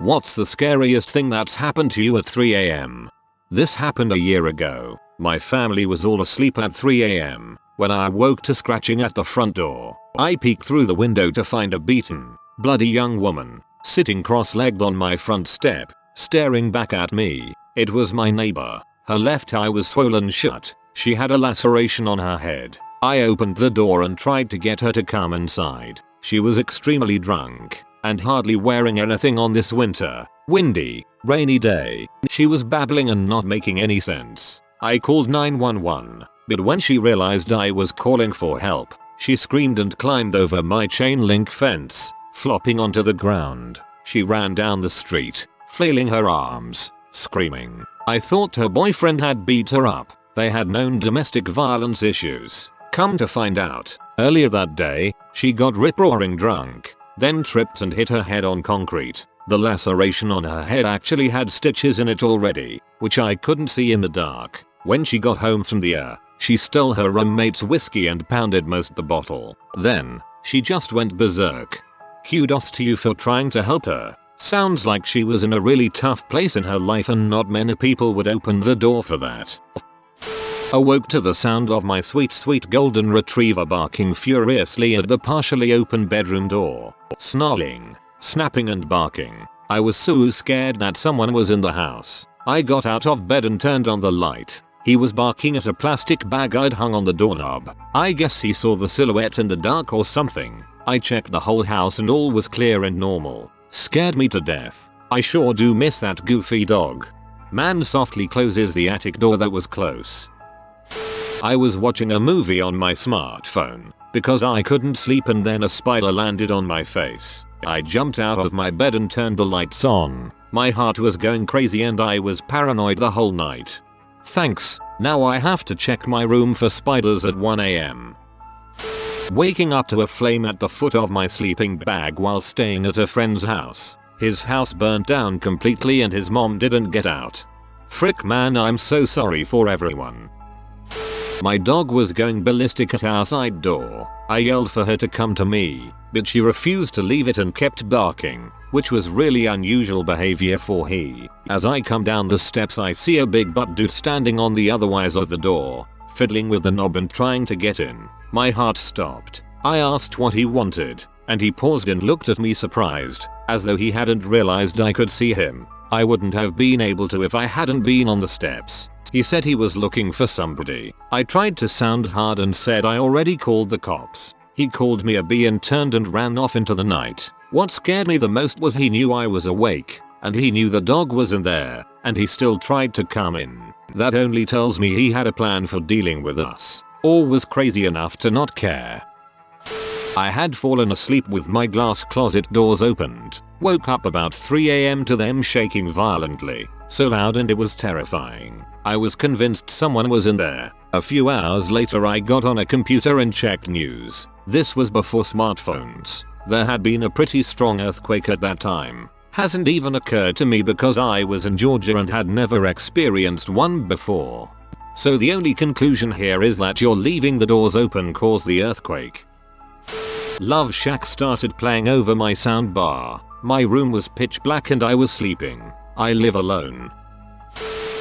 What's the scariest thing that's happened to you at 3 a.m? This happened a year ago. My family was all asleep at 3 a.m. when I woke to scratching at the front door. I peeked through the window to find a beaten, bloody young woman sitting cross-legged on my front step, staring back at me. It was my neighbor. Her left eye was swollen shut. She had a laceration on her head. I opened the door and tried to get her to come inside. She was extremely drunk and hardly wearing anything on this windy, rainy day. She was babbling and not making any sense. I called 911, but when she realized I was calling for help, she screamed and climbed over my chain link fence, flopping onto the ground. She ran down the street, flailing her arms, screaming. I thought her boyfriend had beat her up. They had known domestic violence issues. Come to find out, earlier that day, she got rip-roaring drunk, then tripped and hit her head on concrete. The laceration on her head actually had stitches in it already, which I couldn't see in the dark. When she got home from the she stole her roommate's whiskey and pounded most the bottle. Then, she just went berserk. Kudos to you for trying to help her. Sounds like she was in a really tough place in her life and not many people would open the door for that. Awoke to the sound of my sweet golden retriever barking furiously at the partially open bedroom door. Snarling, snapping and barking. I was so scared that someone was in the house. I got out of bed and turned on the light. He was barking at a plastic bag I'd hung on the doorknob. I guess he saw the silhouette in the dark or something. I checked the whole house and all was clear and normal. Scared me to death. I sure do miss that goofy dog. Man softly closes the attic door that was close. I was watching a movie on my smartphone because I couldn't sleep and then a spider landed on my face. I jumped out of my bed and turned the lights on. My heart was going crazy and I was paranoid the whole night. Thanks, now I have to check my room for spiders at 1 a.m. Waking up to a flame at the foot of my sleeping bag while staying at a friend's house. His house burnt down completely and his mom didn't get out. Frick man, I'm so sorry for everyone. My dog was going ballistic at our side door. I yelled for her to come to me, but she refused to leave it and kept barking, which was really unusual behavior for he. As I come down the steps I see a big butt dude standing on the other wires of the door, fiddling with the knob and trying to get in. My heart stopped. I asked what he wanted, and he paused and looked at me surprised, as though he hadn't realized I could see him. I wouldn't have been able to if I hadn't been on the steps. He said he was looking for somebody. I tried to sound hard and said I already called the cops. He called me a B and turned and ran off into the night. What scared me the most was he knew I was awake, and he knew the dog was in there, and he still tried to come in. That only tells me he had a plan for dealing with us, or was crazy enough to not care. I had fallen asleep with my glass closet doors opened. Woke up about 3 a.m. to them shaking violently, so loud and it was terrifying. I was convinced someone was in there. A few hours later I got on a computer and checked news. This was before smartphones. There had been a pretty strong earthquake at that time. Hasn't even occurred to me because I was in Georgia and had never experienced one before. So the only conclusion here is that your leaving the doors open caused the earthquake. Love Shack started playing over my soundbar. My room was pitch black and I was sleeping. I live alone.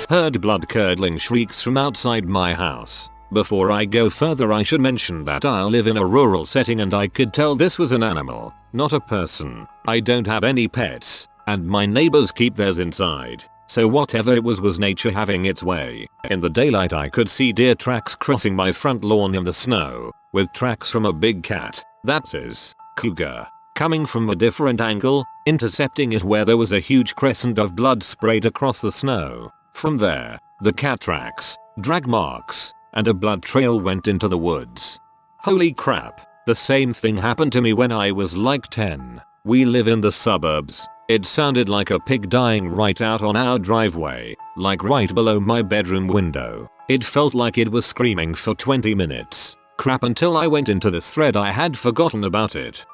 Heard blood-curdling shrieks from outside my house. Before I go further I should mention that I live in a rural setting and I could tell this was an animal, not a person. I don't have any pets, and my neighbors keep theirs inside. So whatever it was nature having its way. In the daylight I could see deer tracks crossing my front lawn in the snow, with tracks from a big cat, that is, cougar, coming from a different angle, intercepting it where there was a huge crescent of blood sprayed across the snow. From there, the cat tracks, drag marks, and a blood trail went into the woods. Holy crap, the same thing happened to me when I was like 10. We live in the suburbs. It sounded like a pig dying right out on our driveway, like right below my bedroom window. It felt like it was screaming for 20 minutes. Crap, until I went into this thread I had forgotten about it.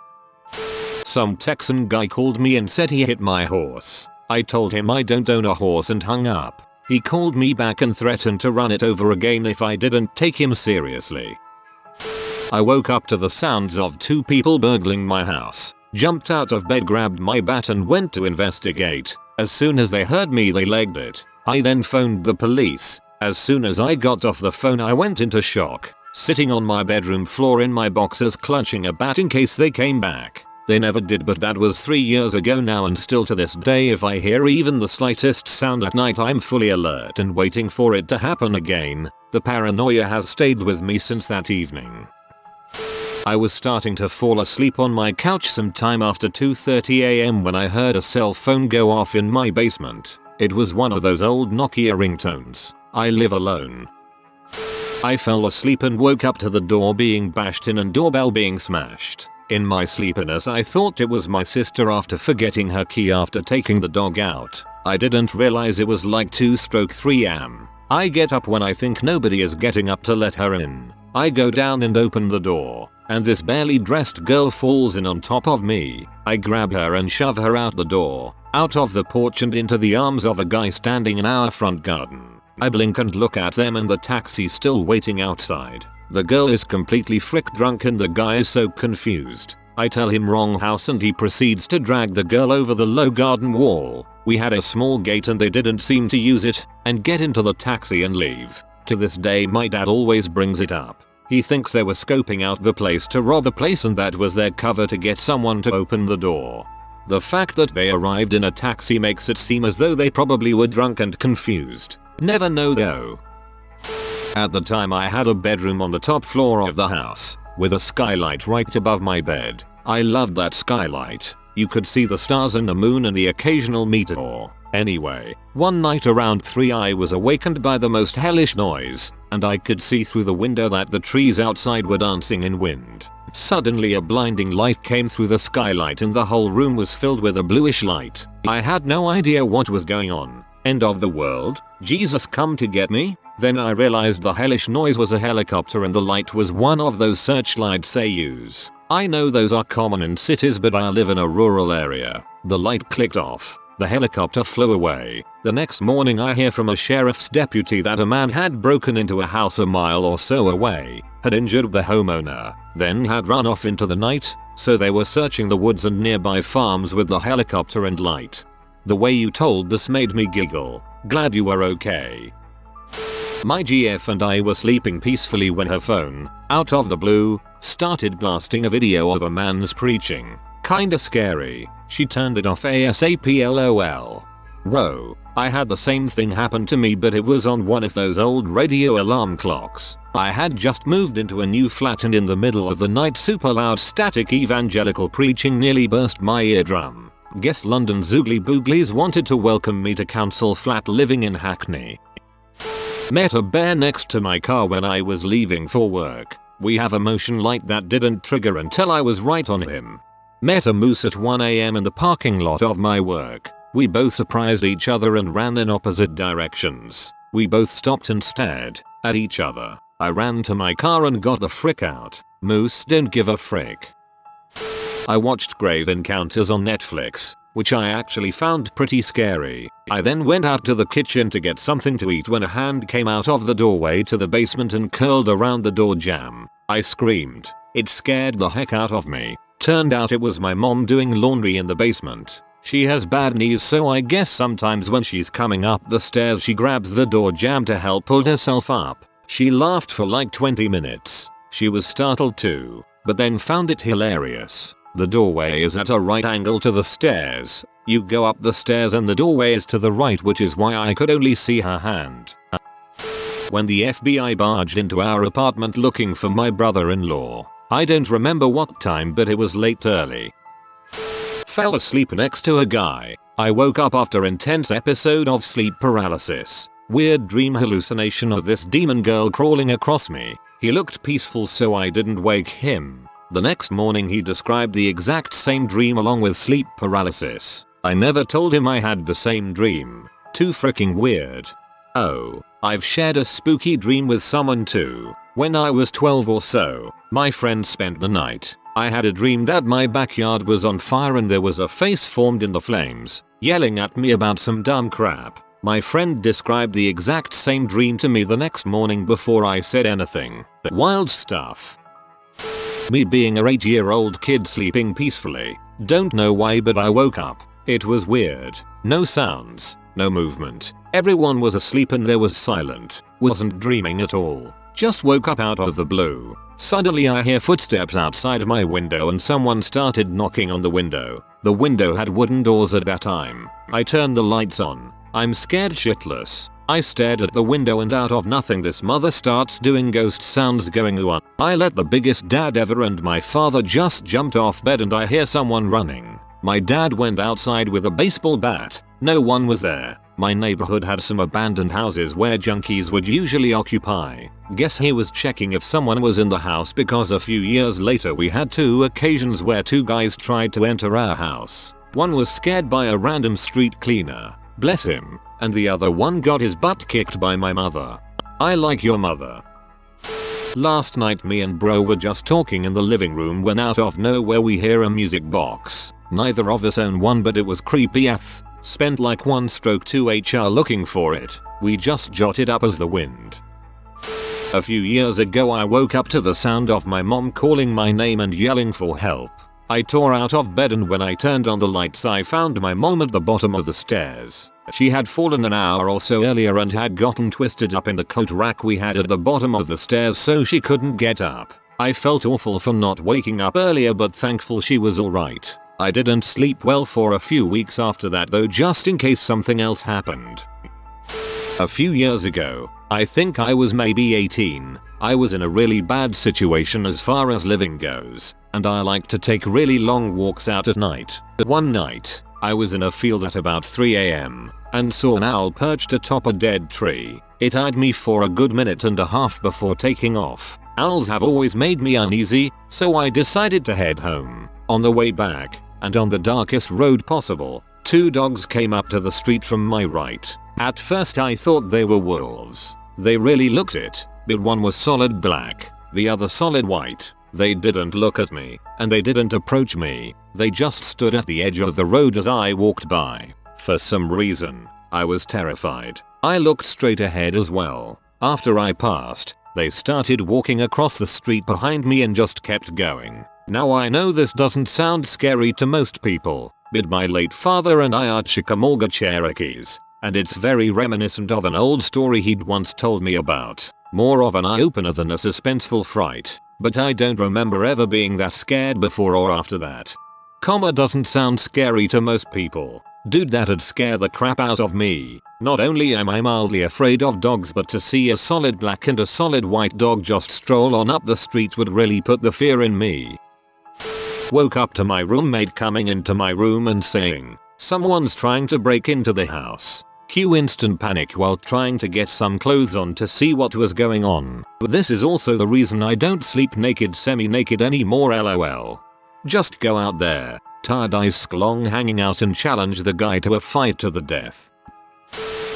Some Texan guy called me and said he hit my horse. I told him I don't own a horse and hung up. He called me back and threatened to run it over again if I didn't take him seriously. I woke up to the sounds of two people burgling my house. jumped out of bed, grabbed my bat and went to investigate. As soon as they heard me they legged it. I then phoned the police. As soon as I got off the phone I went into shock, sitting on my bedroom floor in my boxers clutching a bat in case they came back. They never did, but that was 3 years ago now, and still to this day if I hear even the slightest sound at night I'm fully alert and waiting for it to happen again. The paranoia has stayed with me since that evening. I was starting to fall asleep on my couch sometime after 2:30 am when I heard a cell phone go off in my basement. It was one of those old Nokia ringtones. I live alone. I fell asleep and woke up to the door being bashed in and doorbell being smashed. In my sleepiness I thought it was my sister after forgetting her key after taking the dog out. I didn't realize it was like 2/3 am. I get up when I think nobody is getting up to let her in. I go down and open the door, and this barely dressed girl falls in on top of me. I grab her and shove her out the door, out of the porch and into the arms of a guy standing in our front garden. I blink and look at them and the taxi's still waiting outside. The girl is completely frick drunk and the guy is so confused. I tell him wrong house and he proceeds to drag the girl over the low garden wall. We had a small gate and they didn't seem to use it, and get into the taxi and leave. To this day my dad always brings it up. He thinks they were scoping out the place to rob the place and that was their cover to get someone to open the door. The fact that they arrived in a taxi makes it seem as though they probably were drunk and confused. Never know though. At the time I had a bedroom on the top floor of the house, with a skylight right above my bed. I loved that skylight. You could see the stars and the moon and the occasional meteor. Anyway, one night around 3 I was awakened by the most hellish noise, and I could see through the window that the trees outside were dancing in wind. Suddenly a blinding light came through the skylight and the whole room was filled with a bluish light. I had no idea what was going on. End of the world? Jesus come to get me? Then I realized the hellish noise was a helicopter and the light was one of those searchlights they use. I know those are common in cities but I live in a rural area. The light clicked off. The helicopter flew away. The next morning I hear from a sheriff's deputy that a man had broken into a house a mile or so away, had injured the homeowner, then had run off into the night, so they were searching the woods and nearby farms with the helicopter and light. The way you told this made me giggle. Glad you were okay. My GF and I were sleeping peacefully when her phone, out of the blue, started blasting a video of a man's preaching. Kinda scary. She turned it off ASAP LOL. Whoa, I had the same thing happen to me but it was on one of those old radio alarm clocks. I had just moved into a new flat and in the middle of the night super loud static evangelical preaching nearly burst my eardrum. Guess London Zoogly Booglies wanted to welcome me to council flat living in Hackney. Met a bear next to my car when I was leaving for work. We have a motion light that didn't trigger until I was right on him. Met a moose at 1 am in the parking lot of my work. We both surprised each other and ran in opposite directions. We both stopped and stared at each other. I ran to my car and got the frick out. Moose don't give a frick. I watched Grave Encounters on Netflix, which I actually found pretty scary. I then went out to the kitchen to get something to eat when a hand came out of the doorway to the basement and curled around the door jamb. I screamed. It scared the heck out of me. Turned out it was my mom doing laundry in the basement. She has bad knees so I guess sometimes when she's coming up the stairs she grabs the door jamb to help pull herself up. She laughed for like 20 minutes. She was startled too, but then found it hilarious. The doorway is at a right angle to the stairs. You go up the stairs and the doorway is to the right, which is why I could only see her hand. When the FBI barged into our apartment looking for my brother-in-law. I don't remember what time but it was late early. Fell asleep next to a guy. I woke up after intense episode of sleep paralysis. Weird dream hallucination of this demon girl crawling across me. He looked peaceful so I didn't wake him. The next morning he described the exact same dream along with sleep paralysis. I never told him I had the same dream. Too freaking weird. Oh, I've shared a spooky dream with someone too. When I was 12 or so, my friend spent the night. I had a dream that my backyard was on fire and there was a face formed in the flames, yelling at me about some dumb crap. My friend described the exact same dream to me the next morning before I said anything. Wild stuff. Me being a 8-year-old kid sleeping peacefully, Don't know why, but I woke up. It was weird. No sounds, no movement. Everyone was asleep and there was silent. Wasn't dreaming at all. Just woke up out of the blue. Suddenly I hear footsteps outside my window and someone started knocking on the window. The window had wooden doors at that time. I turned the lights on. I'm scared shitless. I stared at the window and out of nothing this mother starts doing ghost sounds going on. I let the biggest dad ever and my father just jumped off bed and I hear someone running. My dad went outside with a baseball bat. No one was there. My neighborhood had some abandoned houses where junkies would usually occupy. Guess he was checking if someone was in the house because a few years later we had 2 occasions where 2 guys tried to enter our house. One was scared by a random street cleaner. Bless him. And the other one got his butt kicked by my mother. I like your mother. Last night me and bro were just talking in the living room when out of nowhere we hear a music box. Neither of us own one but it was creepy AF. Spent like 1/2 HR looking for it. We just jotted up as the wind. A few years ago I woke up to the sound of my mom calling my name and yelling for help. I tore out of bed and when I turned on the lights I found my mom at the bottom of the stairs. She had fallen an hour or so earlier and had gotten twisted up in the coat rack we had at the bottom of the stairs so she couldn't get up. I felt awful for not waking up earlier but thankful she was alright. I didn't sleep well for a few weeks after that though just in case something else happened. A few years ago, I think I was maybe 18, I was in a really bad situation as far as living goes, and I like to take really long walks out at night. One night, I was in a field at about 3 AM and saw an owl perched atop a dead tree. It eyed me for a good minute and a half before taking off. Owls have always made me uneasy, so I decided to head home. On the way back, and on the darkest road possible, 2 dogs came up to the street from my right. At first I thought they were wolves. They really looked it, but one was solid black, the other solid white. They didn't look at me, and they didn't approach me. They just stood at the edge of the road as I walked by. For some reason, I was terrified. I looked straight ahead as well. After I passed, they started walking across the street behind me and just kept going. Now I know this doesn't sound scary to most people, but my late father and I are Chickamauga Cherokees, and it's very reminiscent of an old story he'd once told me about. More of an eye-opener than a suspenseful fright, but I don't remember ever being that scared before or after that. Doesn't sound scary to most people. Dude, that'd scare the crap out of me. Not only am I mildly afraid of dogs, but to see a solid black and a solid white dog just stroll on up the street would really put the fear in me. Woke up to my roommate coming into my room and saying, "Someone's trying to break into the house." Cue instant panic while trying to get some clothes on to see what was going on. This is also the reason I don't sleep naked semi-naked anymore, lol. Just go out there, tired eyes sklong hanging out and challenge the guy to a fight to the death.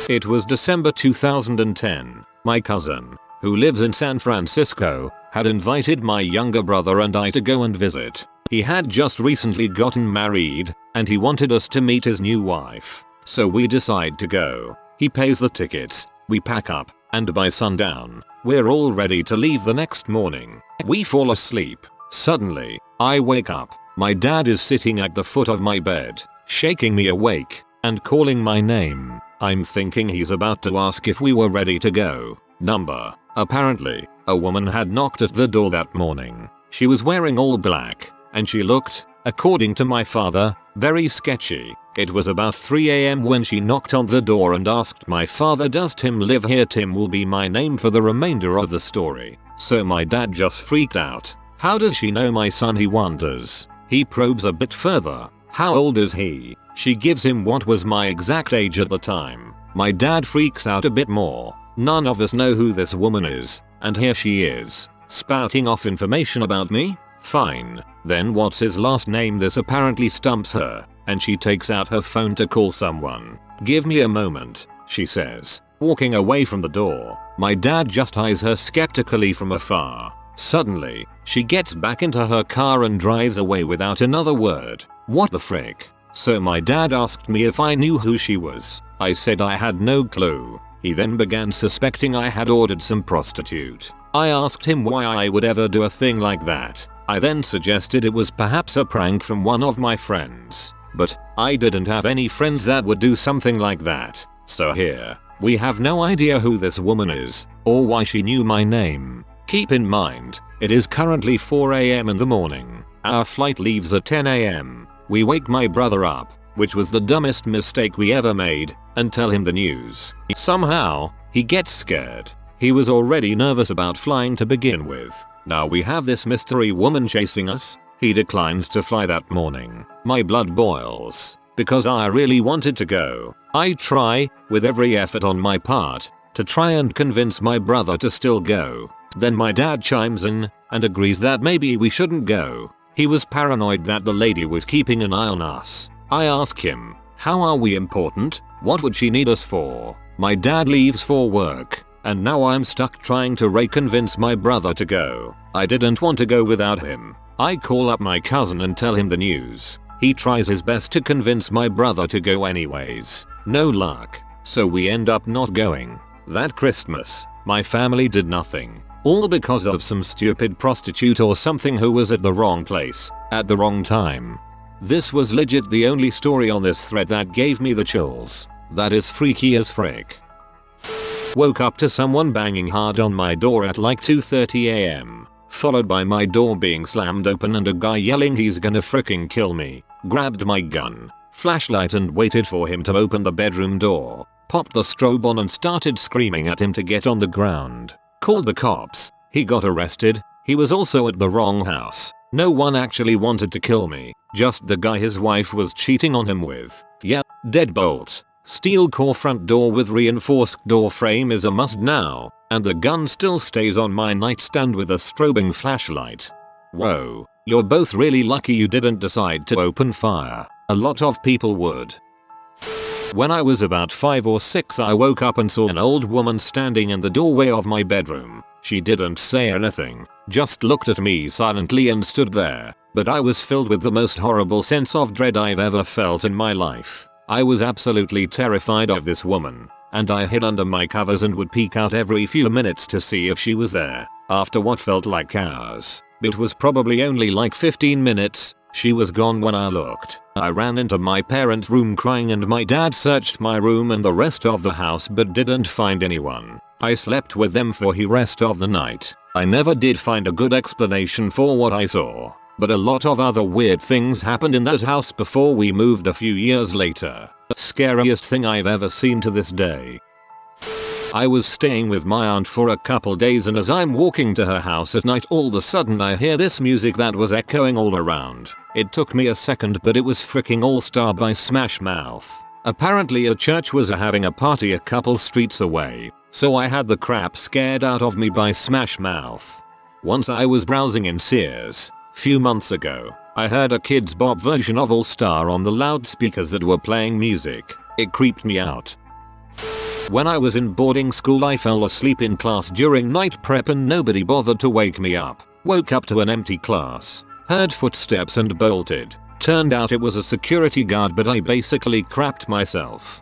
It was December 2010. My cousin, who lives in San Francisco, had invited my younger brother and I to go and visit. He had just recently gotten married, and he wanted us to meet his new wife. So we decide to go. He pays the tickets, we pack up, and by sundown, we're all ready to leave the next morning. We fall asleep. Suddenly, I wake up. My dad is sitting at the foot of my bed, shaking me awake, and calling my name. I'm thinking he's about to ask if we were ready to go. Apparently, a woman had knocked at the door that morning. She was wearing all black, and she looked, according to my father, very sketchy. It was about 3 AM when she knocked on the door and asked my father, "Does Tim live here?" Tim will be my name for the remainder of the story. So my dad just freaked out. How does she know my son, he wonders. He probes a bit further. How old is he? She gives him what was my exact age at the time. My dad freaks out a bit more. None of us know who this woman is, and here she is, spouting off information about me? Fine. Then what's his last name? This apparently stumps her, and she takes out her phone to call someone. "Give me a moment," she says, walking away from the door. My dad just eyes her skeptically from afar. Suddenly, she gets back into her car and drives away without another word. What the frick? So my dad asked me if I knew who she was. I said I had no clue. He then began suspecting I had ordered some prostitute. I asked him why I would ever do a thing like that. I then suggested it was perhaps a prank from one of my friends, but I didn't have any friends that would do something like that, so here, we have no idea who this woman is, or why she knew my name. Keep in mind, it is currently 4 AM in the morning. Our flight leaves at 10 AM. We wake my brother up, which was the dumbest mistake we ever made, and tell him the news. Somehow, he gets scared. He was already nervous about flying to begin with. Now we have this mystery woman chasing us. He declines to fly that morning. My blood boils, because I really wanted to go. I try, with every effort on my part, to try and convince my brother to still go. Then my dad chimes in, and agrees that maybe we shouldn't go. He was paranoid that the lady was keeping an eye on us. I ask him, how are we important? What would she need us for? My dad leaves for work, and now I'm stuck trying to convince my brother to go. I didn't want to go without him. I call up my cousin and tell him the news. He tries his best to convince my brother to go anyways. No luck, so we end up not going. That Christmas, my family did nothing. All because of some stupid prostitute or something who was at the wrong place, at the wrong time. This was legit the only story on this thread that gave me the chills. That is freaky as frick. Woke up to someone banging hard on my door at like 2:30 AM. Followed by my door being slammed open and a guy yelling he's gonna fricking kill me. Grabbed my gun, flashlight and waited for him to open the bedroom door. Popped the strobe on and started screaming at him to get on the ground. Called the cops. He got arrested. He was also at the wrong house. No one actually wanted to kill me, just the guy his wife was cheating on him with. Yeah, deadbolt. Steel core front door with reinforced door frame is a must now, and the gun still stays on my nightstand with a strobing flashlight. Whoa, you're both really lucky you didn't decide to open fire. A lot of people would. When I was about 5 or 6 I woke up and saw an old woman standing in the doorway of my bedroom. She didn't say anything, just looked at me silently and stood there, but I was filled with the most horrible sense of dread I've ever felt in my life. I was absolutely terrified of this woman, and I hid under my covers and would peek out every few minutes to see if she was there. After what felt like hours, it was probably only like 15 minutes, she was gone when I looked. I ran into my parents' room crying and my dad searched my room and the rest of the house but didn't find anyone. I slept with them for the rest of the night. I never did find a good explanation for what I saw, but a lot of other weird things happened in that house before we moved a few years later. Scariest thing I've ever seen to this day. I was staying with my aunt for a couple days and as I'm walking to her house at night all of a sudden I hear this music that was echoing all around. It took me a second but it was freaking All Star by Smash Mouth. Apparently a church was having a party a couple streets away, so I had the crap scared out of me by Smash Mouth. Once I was browsing in Sears, few months ago, I heard a Kidz Bop version of All Star on the loudspeakers that were playing music. It creeped me out. When I was in boarding school I fell asleep in class during night prep and nobody bothered to wake me up. Woke up to an empty class, heard footsteps and bolted. Turned out it was a security guard but I basically crapped myself.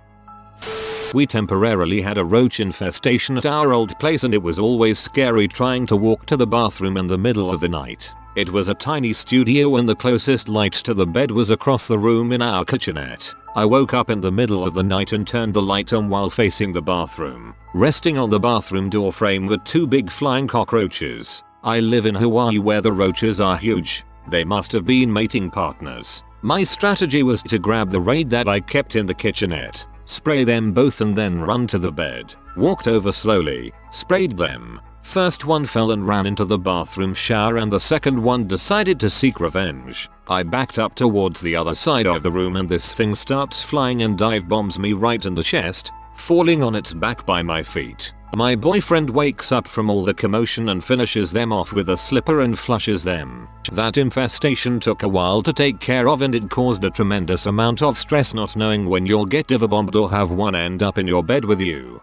We temporarily had a roach infestation at our old place and it was always scary trying to walk to the bathroom in the middle of the night. It was a tiny studio and the closest light to the bed was across the room in our kitchenette. I woke up in the middle of the night and turned the light on while facing the bathroom. Resting on the bathroom door frame were 2 big flying cockroaches. I live in Hawaii where the roaches are huge. They must have been mating partners. My strategy was to grab the raid that I kept in the kitchenette, spray them both and then run to the bed. Walked over slowly, sprayed them. First one fell and ran into the bathroom shower and the second one decided to seek revenge. I backed up towards the other side of the room and this thing starts flying and dive bombs me right in the chest, falling on its back by my feet. My boyfriend wakes up from all the commotion and finishes them off with a slipper and flushes them. That infestation took a while to take care of and it caused a tremendous amount of stress not knowing when you'll get diva bombed or have one end up in your bed with you.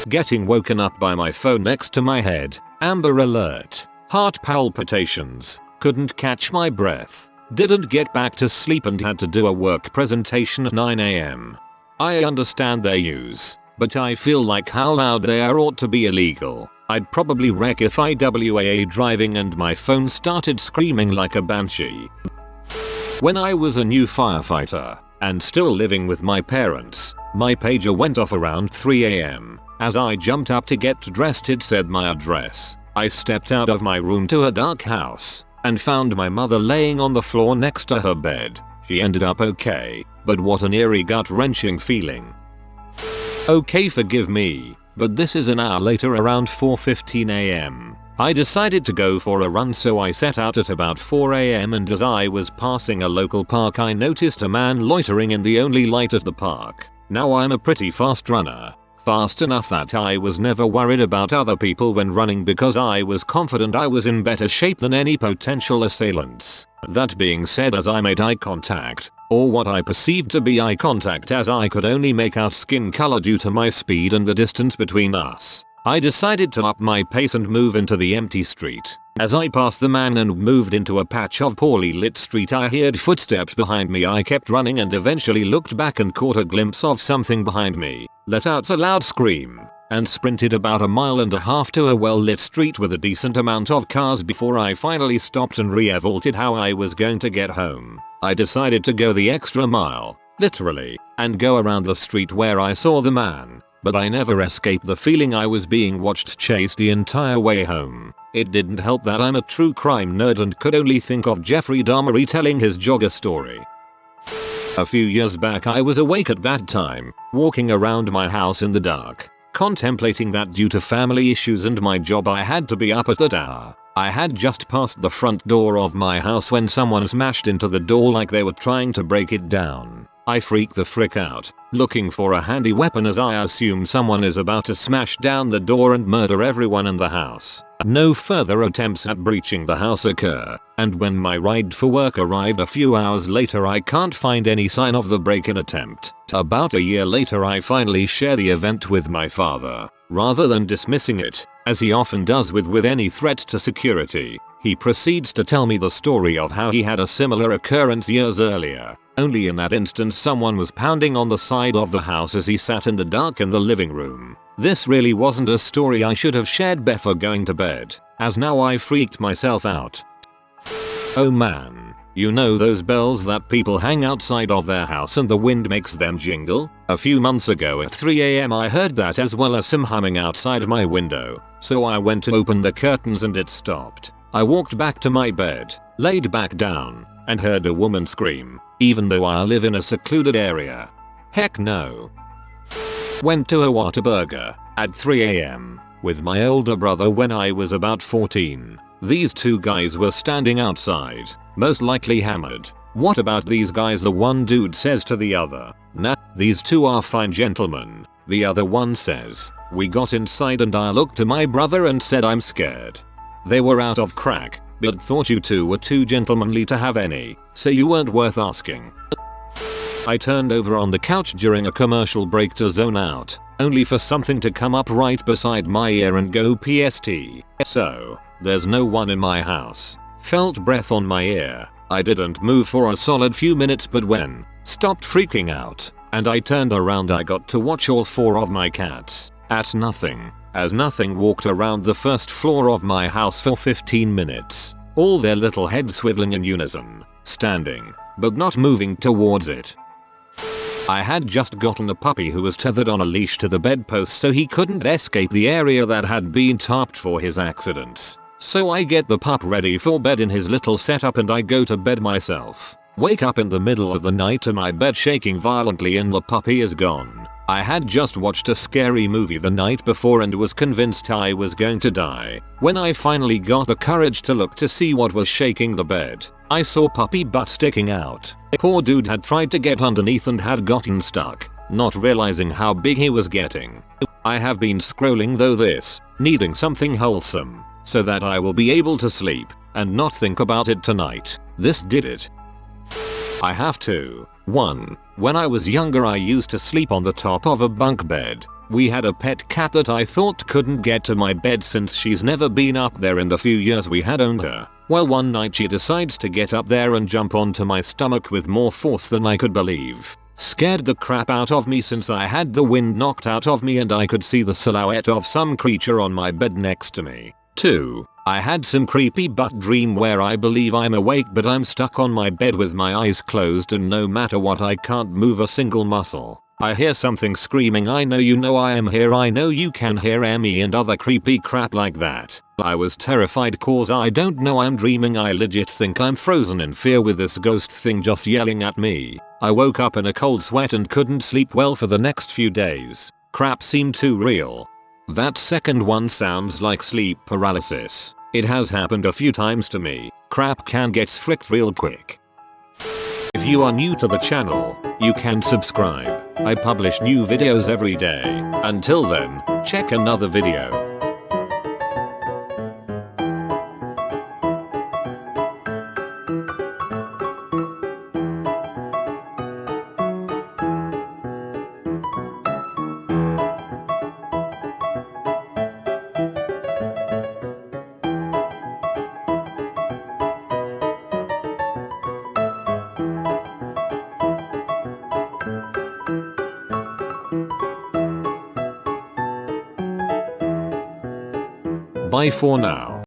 Getting woken up by my phone next to my head. Amber alert. Heart palpitations. Couldn't catch my breath. Didn't get back to sleep and had to do a work presentation at 9 AM. I understand their use, but I feel like how loud they are ought to be illegal. I'd probably wreck if I was driving and my phone started screaming like a banshee. When I was a new firefighter and still living with my parents, my pager went off around 3 a.m. As I jumped up to get dressed, it said my address. I stepped out of my room to a dark house and found my mother laying on the floor next to her bed. She ended up okay, but what an eerie gut-wrenching feeling. Okay, forgive me, but this is an hour later around 4:15 a.m. I decided to go for a run, so I set out at about 4 a.m. and as I was passing a local park I noticed a man loitering in the only light at the park. Now I'm a pretty fast runner. Fast enough that I was never worried about other people when running because I was confident I was in better shape than any potential assailants. That being said, as I made eye contact, or what I perceived to be eye contact as I could only make out skin color due to my speed and the distance between us, I decided to up my pace and move into the empty street. As I passed the man and moved into a patch of poorly lit street, I heard footsteps behind me. I kept running and eventually looked back and caught a glimpse of something behind me, let out a loud scream, and sprinted about 1.5 miles to a well-lit street with a decent amount of cars before I finally stopped and re-evaluated how I was going to get home. I decided to go the extra mile, literally, and go around the street where I saw the man. But I never escaped the feeling I was being watched, chased the entire way home. It didn't help that I'm a true crime nerd and could only think of Jeffrey Dahmer retelling his jogger story. A few years back I was awake at that time, walking around my house in the dark, contemplating that due to family issues and my job I had to be up at that hour. I had just passed the front door of my house when someone smashed into the door like they were trying to break it down. I freak the frick out, looking for a handy weapon as I assume someone is about to smash down the door and murder everyone in the house. No further attempts at breaching the house occur, and when my ride for work arrived a few hours later I can't find any sign of the break-in attempt. About a year later I finally share the event with my father. Rather than dismissing it, as he often does with any threat to security, he proceeds to tell me the story of how he had a similar occurrence years earlier. Only in that instance someone was pounding on the side of the house as he sat in the dark in the living room. This really wasn't a story I should have shared before going to bed, as now I freaked myself out. Oh man, you know those bells that people hang outside of their house and the wind makes them jingle? A few months ago at 3 a.m. I heard that as well as some humming outside my window, so I went to open the curtains and it stopped. I walked back to my bed, laid back down, and heard a woman scream, even though I live in a secluded area. Heck no. Went to a Whataburger at 3 a.m. with my older brother when I was about 14. These two guys were standing outside, most likely hammered. What about these guys? The one dude says to the other. Nah, these two are fine gentlemen. The other one says. We got inside and I looked to my brother and said I'm scared. They were out of crack, but thought you two were too gentlemanly to have any, so you weren't worth asking. I turned over on the couch during a commercial break to zone out, only for something to come up right beside my ear and go PST. So, there's no one in my house. Felt breath on my ear. I didn't move for a solid few minutes, but when stopped freaking out and I turned around I got to watch all 4 of my cats at nothing. As nothing walked around the first floor of my house for 15 minutes, all their little heads swiveling in unison, standing, but not moving towards it. I had just gotten a puppy who was tethered on a leash to the bedpost so he couldn't escape the area that had been tarped for his accidents. So I get the pup ready for bed in his little setup and I go to bed myself. Wake up in the middle of the night to my bed shaking violently and the puppy is gone. I had just watched a scary movie the night before and was convinced I was going to die. When I finally got the courage to look to see what was shaking the bed, I saw puppy butt sticking out. Poor dude had tried to get underneath and had gotten stuck, not realizing how big he was getting. I have been scrolling though this, needing something wholesome, so that I will be able to sleep and not think about it tonight. This did it. I have to. 1. When I was younger I used to sleep on the top of a bunk bed. We had a pet cat that I thought couldn't get to my bed since she's never been up there in the few years we had owned her. Well, one night she decides to get up there and jump onto my stomach with more force than I could believe. Scared the crap out of me since I had the wind knocked out of me and I could see the silhouette of some creature on my bed next to me. 2. I had some creepy butt dream where I believe I'm awake but I'm stuck on my bed with my eyes closed and no matter what I can't move a single muscle. I hear something screaming, I know you know I am here, I know you can hear me, and other creepy crap like that. I was terrified cause I don't know I'm dreaming. I legit think I'm frozen in fear with this ghost thing just yelling at me. I woke up in a cold sweat and couldn't sleep well for the next few days. Crap seemed too real. That second one sounds like sleep paralysis. It has happened a few times to me. Crap can get fricked real quick. If you are new to the channel, you can subscribe. I publish new videos every day. Until then, check another video. Bye for now.